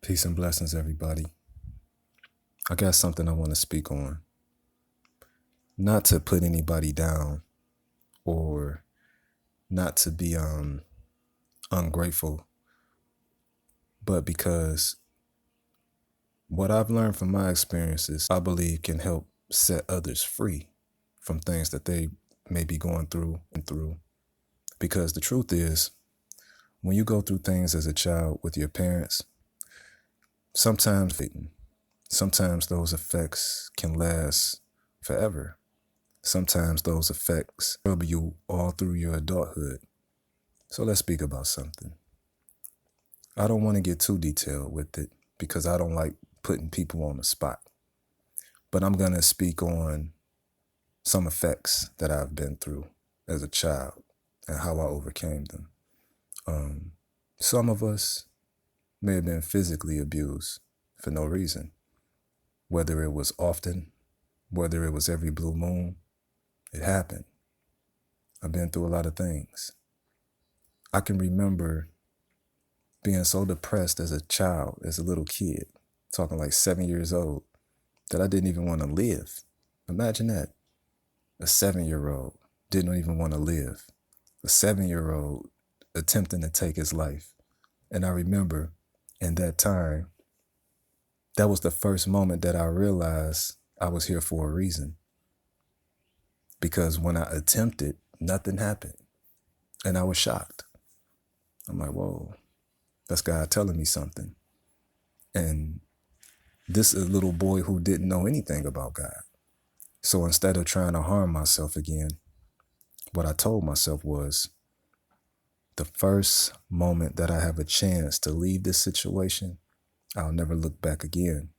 Peace and blessings, everybody. I got something I want to speak on. Not to put anybody down or not to be ungrateful, but because what I've learned from my experiences, I believe can help set others free from things that they may be going through and through. Because the truth is, when you go through things as a child with your parents, sometimes those effects can last forever. Sometimes those effects trouble you all through your adulthood. So let's speak about something. I don't want to get too detailed with it because I don't like putting people on the spot. But I'm going to speak on some effects that I've been through as a child and how I overcame them. Some of us may have been physically abused for no reason, whether it was often, whether it was every blue moon. It happened. I've been through a lot of things. I can remember being so depressed as a child, as a little kid, talking like 7 years old, that I didn't even want to live. Imagine that. A 7-year-old didn't even want to live. A 7-year-old attempting to take his life. And I remember in that time, that was the first moment that I realized I was here for a reason. Because when I attempted, nothing happened. And I was shocked. I'm like, whoa, that's God telling me something. And this is a little boy who didn't know anything about God. So instead of trying to harm myself again, what I told myself was, the first moment that I have a chance to leave this situation, I'll never look back again.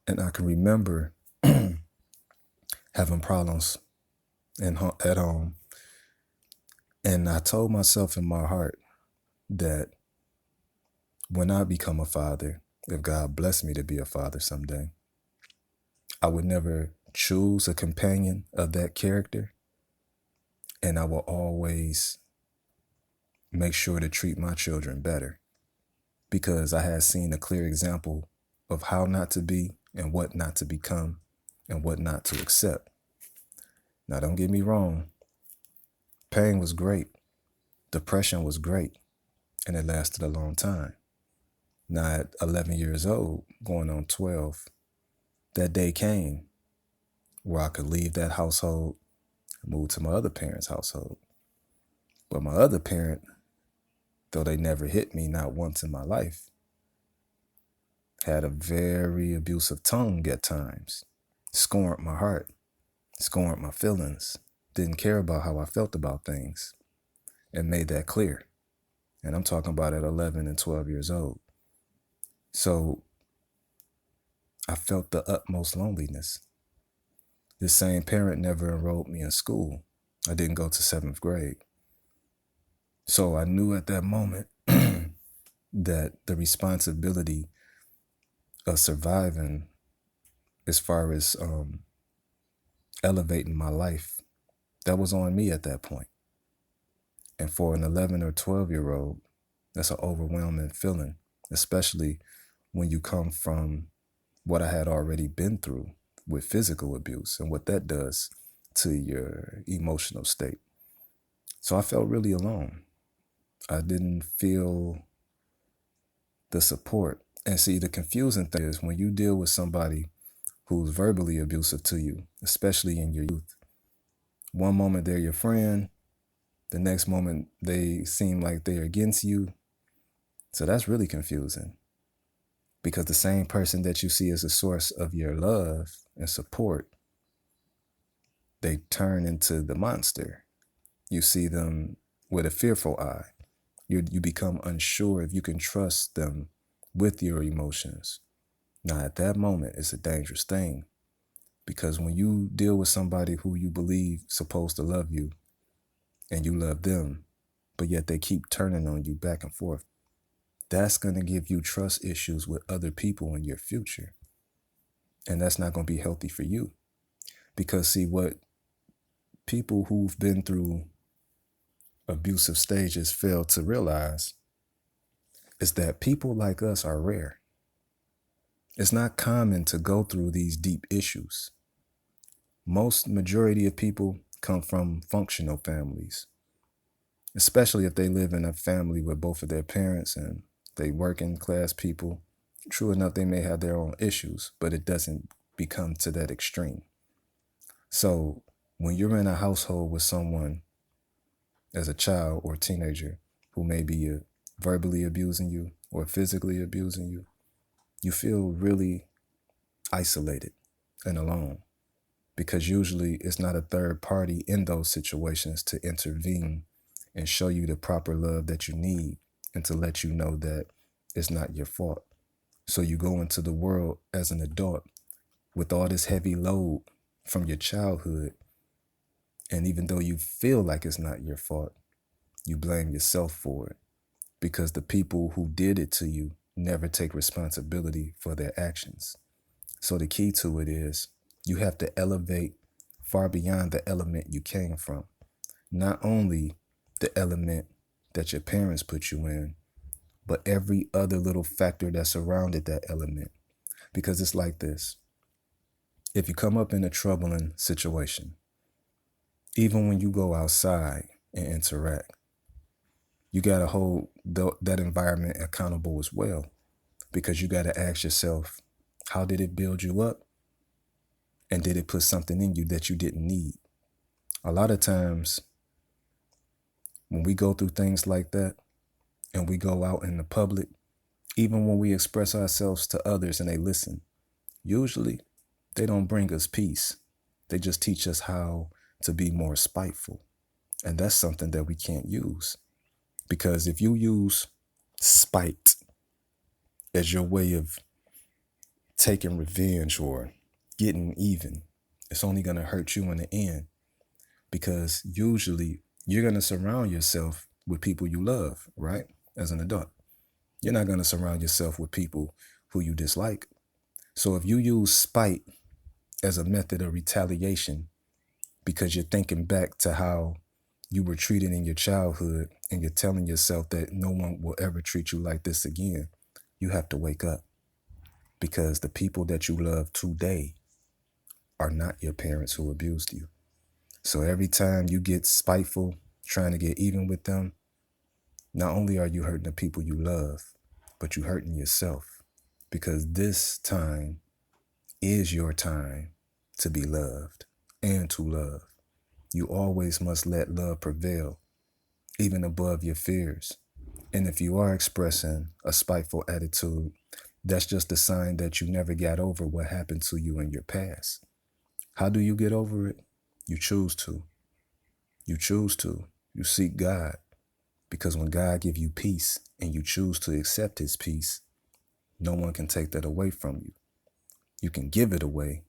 And I can remember having problems at home. And I told myself in my heart that when I become a father, if God blessed me to be a father someday, I would never choose a companion of that character. And I will always make sure to treat my children better, because I had seen a clear example of how not to be and what not to become and what not to accept. Now, don't get me wrong. Pain was great. Depression was great. And it lasted a long time. Now, at 11 years old, going on 12, that day came where I could leave that household and move to my other parent's household. But my other parent, though they never hit me, not once in my life, had a very abusive tongue at times, scorned my heart, scorned my feelings, didn't care about how I felt about things, and made that clear. And I'm talking about at 11 and 12 years old. So I felt the utmost loneliness. This same parent never enrolled me in school. I didn't go to 7th grade. So I knew at that moment that the responsibility of surviving as far as elevating my life, that was on me at that point. And for an 11 or 12-year-old, that's an overwhelming feeling, especially when you come from what I had already been through with physical abuse and what that does to your emotional state. So I felt really alone. I didn't feel the support. And see, the confusing thing is when you deal with somebody who's verbally abusive to you, especially in your youth, one moment they're your friend, the next moment they seem like they're against you. So that's really confusing, because the same person that you see as a source of your love and support, they turn into the monster. You see them with a fearful eye. You become unsure if you can trust them with your emotions. Now, at that moment, it's a dangerous thing, because when you deal with somebody who you believe supposed to love you and you love them, but yet they keep turning on you back and forth, that's going to give you trust issues with other people in your future. And that's not going to be healthy for you. Because see, what people who've been through abusive stages fail to realize is that people like us are rare. It's not common to go through these deep issues. Most majority of people come from functional families, especially if they live in a family with both of their parents and they working class people. True enough, they may have their own issues, but it doesn't become to that extreme. So when you're in a household with someone as a child or teenager who may be verbally abusing you or physically abusing you, you feel really isolated and alone, because usually it's not a third party in those situations to intervene and show you the proper love that you need and to let you know that it's not your fault. So you go into the world as an adult with all this heavy load from your childhood, and even though you feel like it's not your fault, you blame yourself for it because the people who did it to you never take responsibility for their actions. So the key to it is you have to elevate far beyond the element you came from. Not only the element that your parents put you in, but every other little factor that surrounded that element. Because it's like this. If you come up in a troubling situation, even when you go outside and interact, you got to hold that environment accountable as well, because you got to ask yourself, how did it build you up? And did it put something in you that you didn't need? A lot of times when we go through things like that and we go out in the public, even when we express ourselves to others and they listen, usually they don't bring us peace. They just teach us how to be more spiteful. And that's something that we can't use. Because if you use spite as your way of taking revenge or getting even, it's only going to hurt you in the end. Because usually you're going to surround yourself with people you love, right? As an adult. You're not going to surround yourself with people who you dislike. So if you use spite as a method of retaliation because you're thinking back to how you were treated in your childhood and you're telling yourself that no one will ever treat you like this again, you have to wake up, because the people that you love today are not your parents who abused you. So every time you get spiteful, trying to get even with them, not only are you hurting the people you love, but you're hurting yourself, because this time is your time to be loved and to love. You always must let love prevail, even above your fears. And if you are expressing a spiteful attitude, that's just a sign that you never got over what happened to you in your past. How do you get over it? You choose to. You choose to. You seek God. Because when God gives you peace and you choose to accept his peace, no one can take that away from you. You can give it away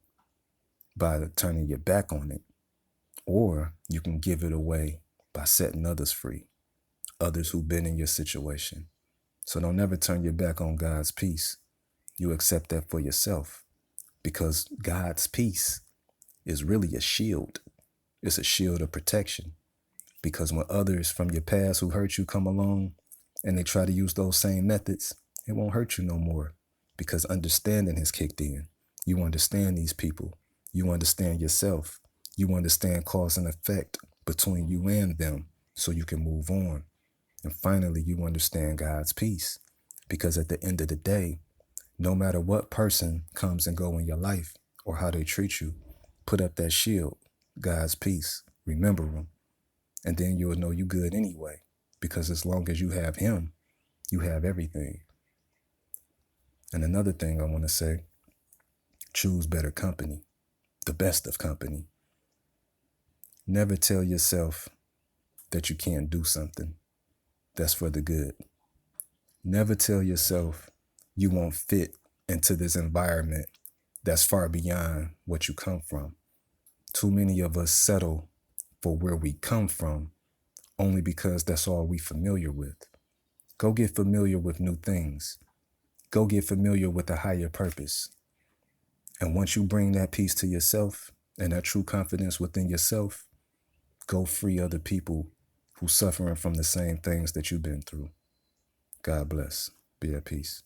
by turning your back on it, or you can give it away by setting others free, others who've been in your situation. So don't never turn your back on God's peace. You accept that for yourself, because God's peace is really a shield. It's a shield of protection. Because when others from your past who hurt you come along and they try to use those same methods, it won't hurt you no more, because understanding has kicked in. You understand these people. You understand yourself. You understand cause and effect between you and them, so you can move on. And finally, you understand God's peace, because at the end of the day, no matter what person comes and go in your life or how they treat you, put up that shield, God's peace. Remember him. And then you'll know you good anyway, because as long as you have him, you have everything. And another thing I want to say, choose better company, the best of company. Never tell yourself that you can't do something that's for the good. Never tell yourself you won't fit into this environment that's far beyond what you come from. Too many of us settle for where we come from only because that's all we familiar with. Go get familiar with new things. Go get familiar with a higher purpose. And once you bring that peace to yourself and that true confidence within yourself, go free other people who suffering from the same things that you've been through. God bless. Be at peace.